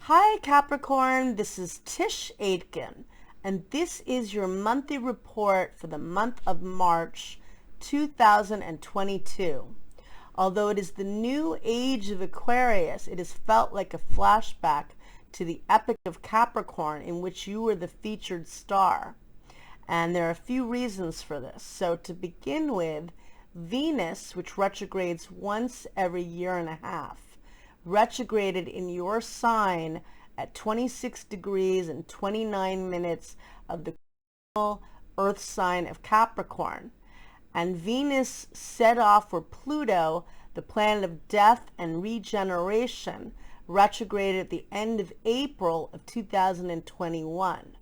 Hi Capricorn, this is Tisch Aitken, and this is your monthly report for the month of March 2022. Although it is the new age of Aquarius, it has felt like a flashback to the epic of Capricorn in which you were the featured star. And there are a few reasons for this. So to begin with, Venus, which retrogrades once every year and a half, retrograded in your sign at 26 degrees and 29 minutes of the Earth sign of Capricorn. And Venus set off for Pluto, the planet of death and regeneration, retrograded at the end of April of 2021.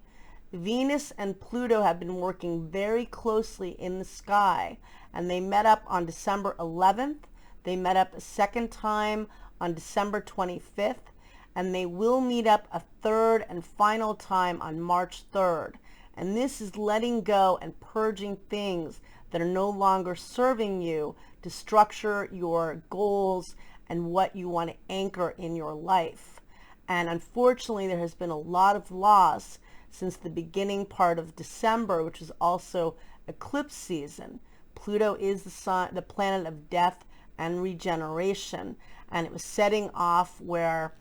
Venus and Pluto have been working very closely in the sky, and they met up on December 11th. They met up a second time on December 25th, and they will meet up a third and final time on March 3rd. And this is letting go and purging things that are no longer serving you to structure your goals and what you want to anchor in your life. And unfortunately, there has been a lot of loss since the beginning part of December, which is also eclipse season. Pluto is the planet of death and regeneration, and it was setting off where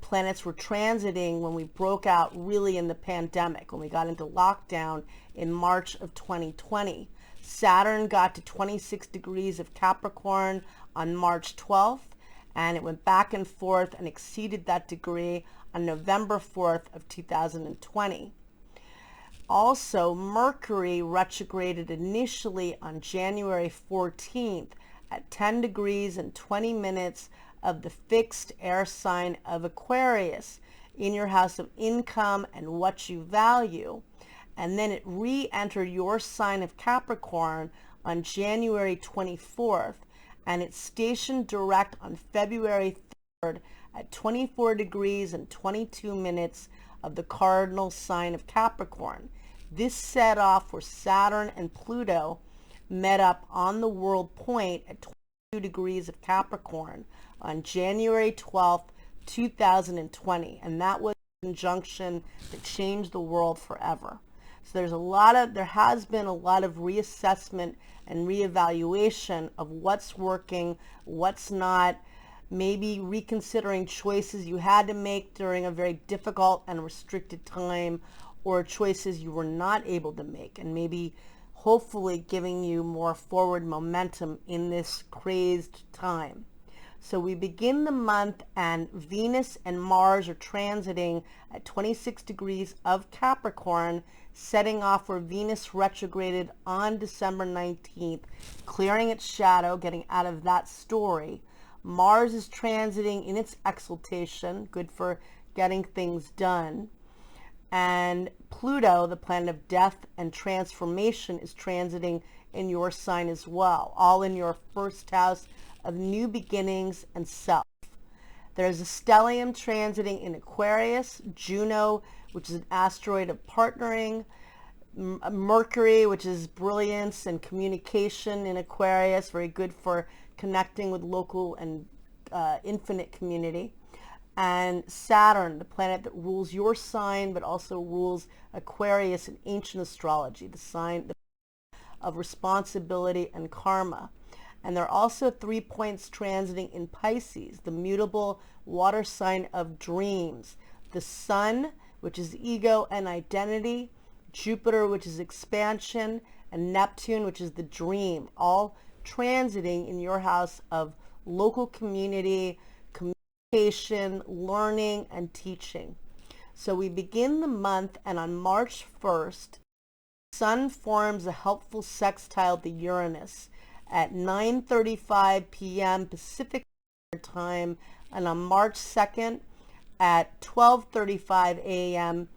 planets were transiting when we broke out really in the pandemic, when we got into lockdown in March of 2020. Saturn got to 26 degrees of Capricorn on March 12th, and it went back and forth and exceeded that degree on November 4th of 2020. Also, Mercury retrograded initially on January 14th at 10 degrees and 20 minutes of the fixed air sign of Aquarius in your house of income and what you value. And then it re-entered your sign of Capricorn on January 24th, and it's stationed direct on February 3rd at 24 degrees and 22 minutes of the cardinal sign of Capricorn. This set off where Saturn and Pluto met up on the world point at 22 degrees of Capricorn on January 12th, 2020. And that was a conjunction that changed the world forever. So there has been a lot of reassessment and reevaluation of what's working, what's not, maybe reconsidering choices you had to make during a very difficult and restricted time, or choices you were not able to make, and maybe hopefully giving you more forward momentum in this crazed time. So we begin the month, and Venus and Mars are transiting at 26 degrees of Capricorn, setting off where Venus retrograded on December 19th, clearing its shadow, getting out of that story. Mars is transiting in its exaltation, good for getting things done. And Pluto, the planet of death and transformation, is transiting in your sign as well, all in your first house of new beginnings and self. There's a stellium transiting in Aquarius, Juno, which is an asteroid of partnering, Mercury, which is brilliance and communication in Aquarius, very good for connecting with local and infinite community. And Saturn, the planet that rules your sign but also rules Aquarius in ancient astrology, the sign of responsibility and karma. And there are also 3 points transiting in Pisces, the mutable water sign of dreams. The Sun, which is ego and identity, Jupiter, which is expansion, and Neptune, which is the dream, all transiting in your house of local community, communication, learning, and teaching. So we begin the month, and on March 1st, Sun forms a helpful sextile to Uranus at 9:35 p.m. Pacific time, and on March 2nd at 12:35 a.m.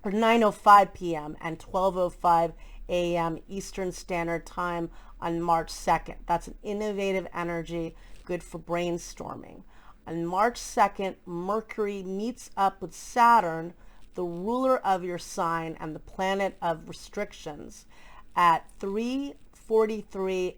or 9:05 p.m. and 12:05 a.m. Eastern Standard Time on March 2nd. That's an innovative energy, good for brainstorming. On March 2nd, Mercury meets up with Saturn, the ruler of your sign and the planet of restrictions, at 11:33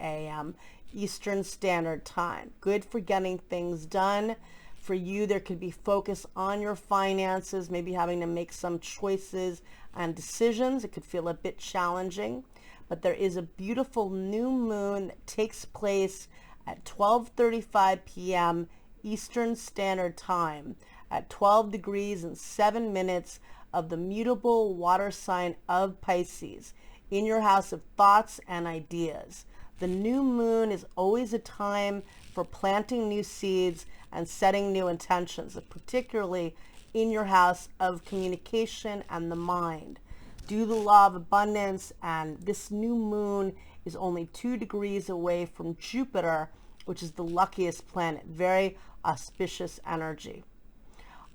a.m. Eastern Standard Time. Good for getting things done. For you, there could be focus on your finances, maybe having to make some choices and decisions. It could feel a bit challenging, but there is a beautiful new moon that takes place at 12:35 p.m. Eastern Standard Time at 12 degrees and 7 minutes of the mutable water sign of Pisces in your house of thoughts and ideas. The new moon is always a time for planting new seeds and setting new intentions, particularly in your house of communication and the mind. Do the law of abundance, and this new moon is only 2 degrees away from Jupiter, which is the luckiest planet. Very auspicious energy.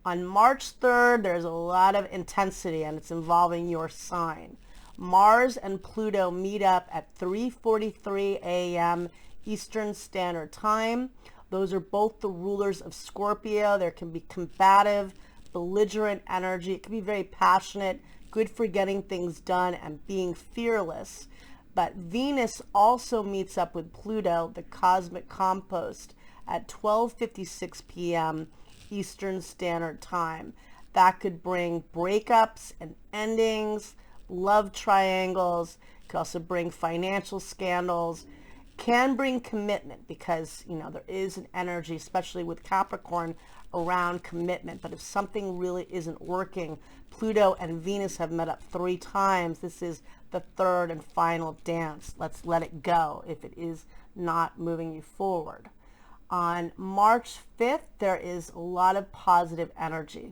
On March 3rd, there's a lot of intensity, and it's involving your sign. Mars and Pluto meet up at 3:43 a.m. Eastern Standard Time. Those are both the rulers of Scorpio. There can be combative, belligerent energy. It can be very passionate, good for getting things done and being fearless. But Venus also meets up with Pluto, the cosmic compost, at 12:56 p.m. Eastern Standard Time. That could bring breakups and endings, love triangles. It could also bring financial scandals. Can bring commitment because, there is an energy, especially with Capricorn, around commitment. But if something really isn't working, Pluto and Venus have met up 3 times. This is the third and final dance. Let's let it go if it is not moving you forward. On March 5th, there is a lot of positive energy.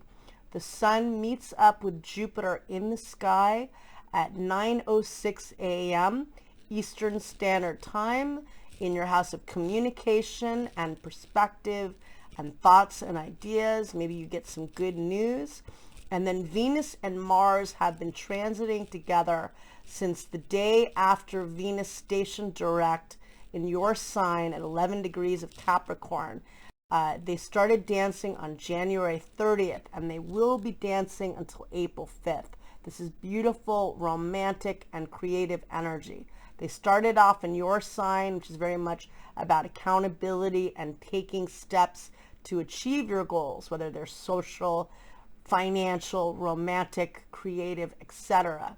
The sun meets up with Jupiter in the sky at 9:06 a.m. Eastern Standard Time in your house of communication and perspective and thoughts and ideas. Maybe you get some good news. And then Venus and Mars have been transiting together since the day after Venus stationed direct in your sign at 11 degrees of Capricorn. They started dancing on January 30th, and they will be dancing until April 5th. This is beautiful, romantic, and creative energy. They started off in your sign, which is very much about accountability and taking steps to achieve your goals, whether they're social, financial, romantic, creative, etc.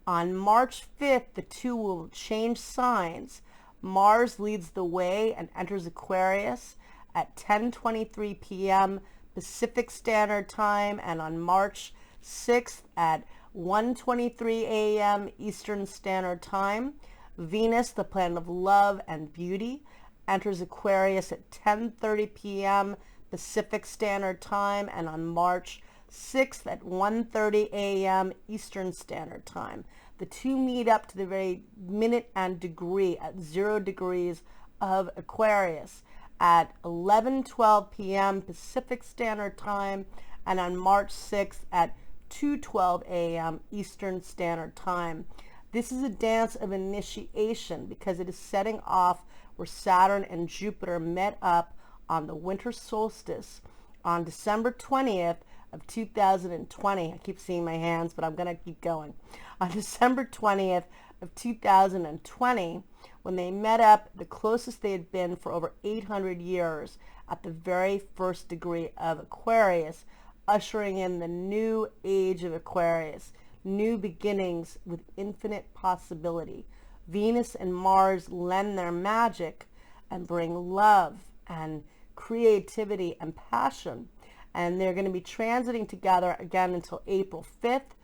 On March 5th, the two will change signs. Mars leads the way and enters Aquarius at 10:23 p.m. Pacific Standard Time, and on March 6th at 1:23 a.m. Eastern Standard Time, Venus, the planet of love and beauty, enters Aquarius at 10:30 p.m. Pacific Standard Time, and on March 6th at 1:30 a.m. Eastern Standard Time. The two meet up to the very minute and degree at 0 degrees of Aquarius at 11:12 p.m. Pacific Standard Time, and on March 6th at 2:12 a.m. Eastern Standard Time. This is a dance of initiation because it is setting off where Saturn and Jupiter met up on the winter solstice on December 20th of 2020. I keep seeing my hands, but I'm going to keep going. On December 20th of 2020, when they met up the closest they had been for over 800 years at the very first degree of Aquarius, ushering in the new age of Aquarius, new beginnings with infinite possibility. Venus and Mars lend their magic and bring love and creativity and passion. And they're going to be transiting together again until April 5th.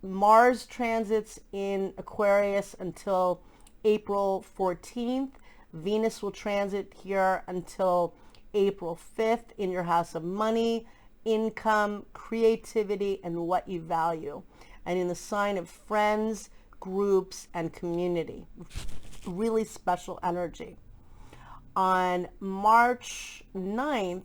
Mars transits in Aquarius until April 14th. Venus will transit here until April 5th in your house of money, income, creativity, and what you value. And in the sign of friends, groups, and community. Really special energy. On March 9th,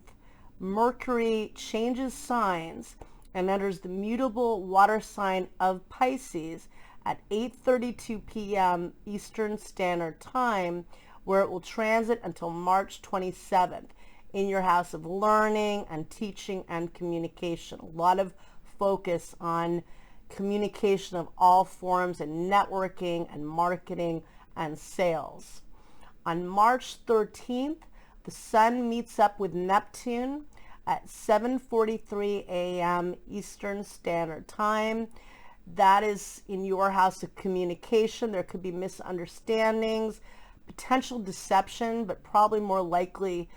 Mercury changes signs and enters the mutable water sign of Pisces at 8:32 p.m. Eastern Standard Time, where it will transit until March 27th in your house of learning and teaching and communication. A lot of focus on communication of all forms and networking and marketing and sales. On March 13th, the sun meets up with Neptune at 7:43 a.m. Eastern Standard Time. That is in your house of communication. There could be misunderstandings, potential deception, but probably more likely,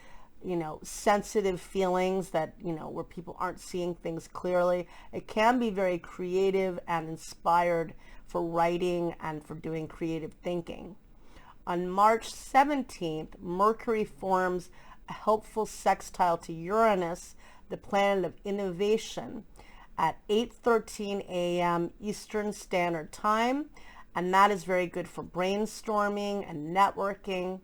sensitive feelings that, where people aren't seeing things clearly. It can be very creative and inspired for writing and for doing creative thinking. On March 17th, Mercury forms a helpful sextile to Uranus, the planet of innovation, at 8:13 a.m. Eastern Standard Time, and that is very good for brainstorming and networking.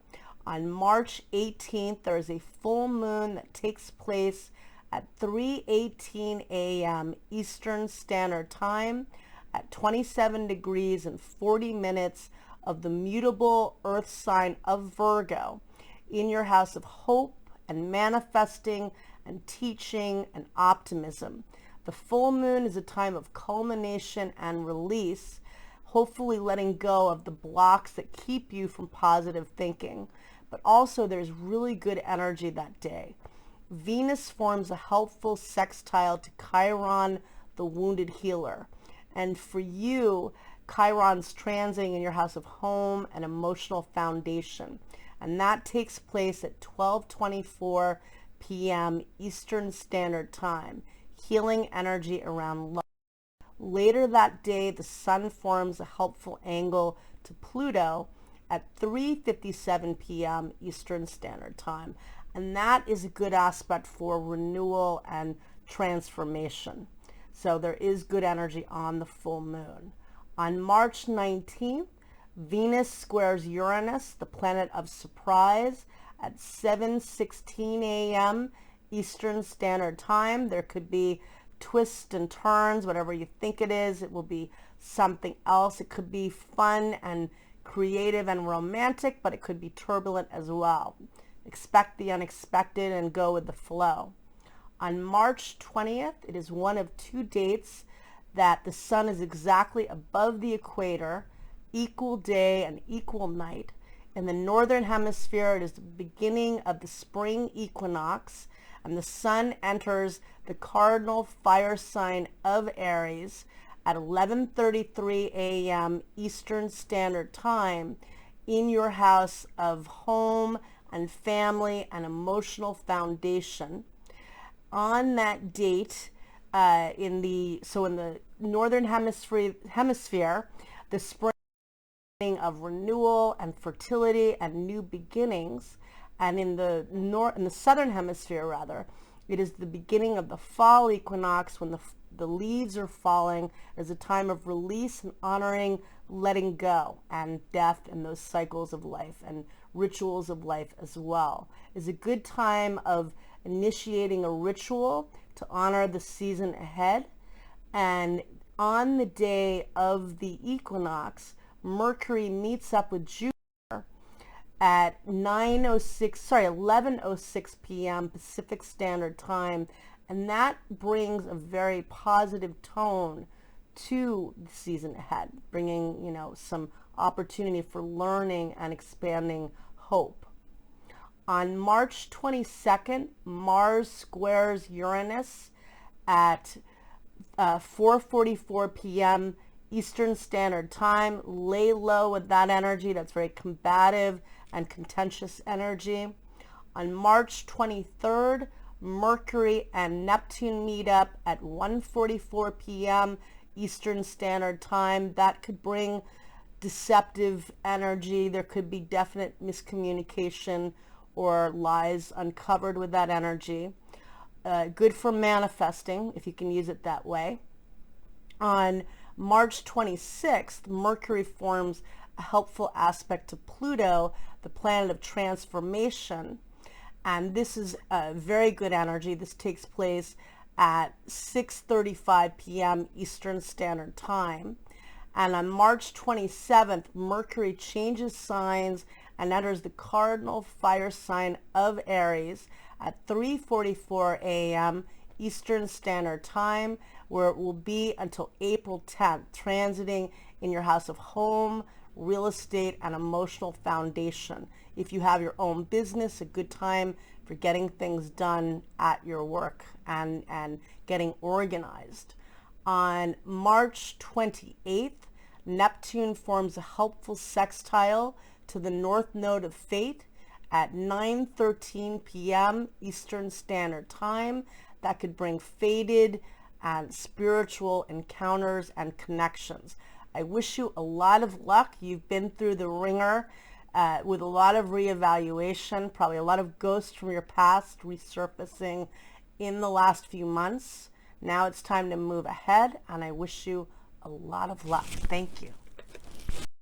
On March 18th, there is a full moon that takes place at 3:18 a.m. Eastern Standard Time at 27 degrees and 40 minutes of the mutable earth sign of Virgo in your house of hope and manifesting and teaching and optimism. The full moon is a time of culmination and release, hopefully letting go of the blocks that keep you from positive thinking. But also there's really good energy that day. Venus forms a helpful sextile to Chiron, the wounded healer. And for you, Chiron's transiting in your house of home and emotional foundation. And that takes place at 12:24 p.m. Eastern Standard Time, healing energy around love. Later that day, the sun forms a helpful angle to Pluto at 3:57 p.m. Eastern Standard Time. And that is a good aspect for renewal and transformation. So there is good energy on the full moon. On March 19th, Venus squares Uranus, the planet of surprise, at 7:16 a.m. Eastern Standard Time. There could be twists and turns, whatever you think it is. It will be something else. It could be fun and creative and romantic, but it could be turbulent as well. Expect the unexpected and go with the flow. On March 20th, it is one of two dates that the sun is exactly above the equator, equal day and equal night. In the northern hemisphere, it is the beginning of the spring equinox, and the sun enters the cardinal fire sign of Aries at 11:33 a.m. Eastern Standard Time in your house of home and family and emotional foundation. On that date, in the northern hemisphere, the spring of renewal and fertility and new beginnings, and in the southern hemisphere rather, it is the beginning of the fall equinox when the leaves are falling. As a time of release and honoring letting go and death and those cycles of life and rituals of life as well. It's a good time of initiating a ritual to honor the season ahead. And on the day of the equinox, Mercury meets up with Jupiter at 11:06 p.m. Pacific Standard Time, and that brings a very positive tone to the season ahead, bringing, some opportunity for learning and expanding hope. On March 22nd, Mars squares Uranus at 4:44 p.m. Eastern Standard Time. Lay low with that energy. That's very combative and contentious energy. On March 23rd, Mercury and Neptune meet up at 1:44 p.m. Eastern Standard Time. That could bring deceptive energy. There could be definite miscommunication or lies uncovered with that energy. Good for manifesting, if you can use it that way. On March 26th, Mercury forms a helpful aspect to Pluto, the planet of transformation. And this is a very good energy. This takes place at 6:35 p.m. Eastern Standard Time. And on March 27th, Mercury changes signs and enters the cardinal fire sign of Aries at 3:44 a.m. Eastern Standard Time, where it will be until April 10th, transiting in your house of home, real estate, and emotional foundation. If you have your own business, a good time for getting things done at your work and getting organized. On March 28th, Neptune forms a helpful sextile to the North Node of Fate at 9:13 p.m. Eastern Standard Time. That could bring fated and spiritual encounters and connections. I wish you a lot of luck. You've been through the ringer with a lot of reevaluation, probably a lot of ghosts from your past resurfacing in the last few months. Now it's time to move ahead, and I wish you a lot of luck. Thank you.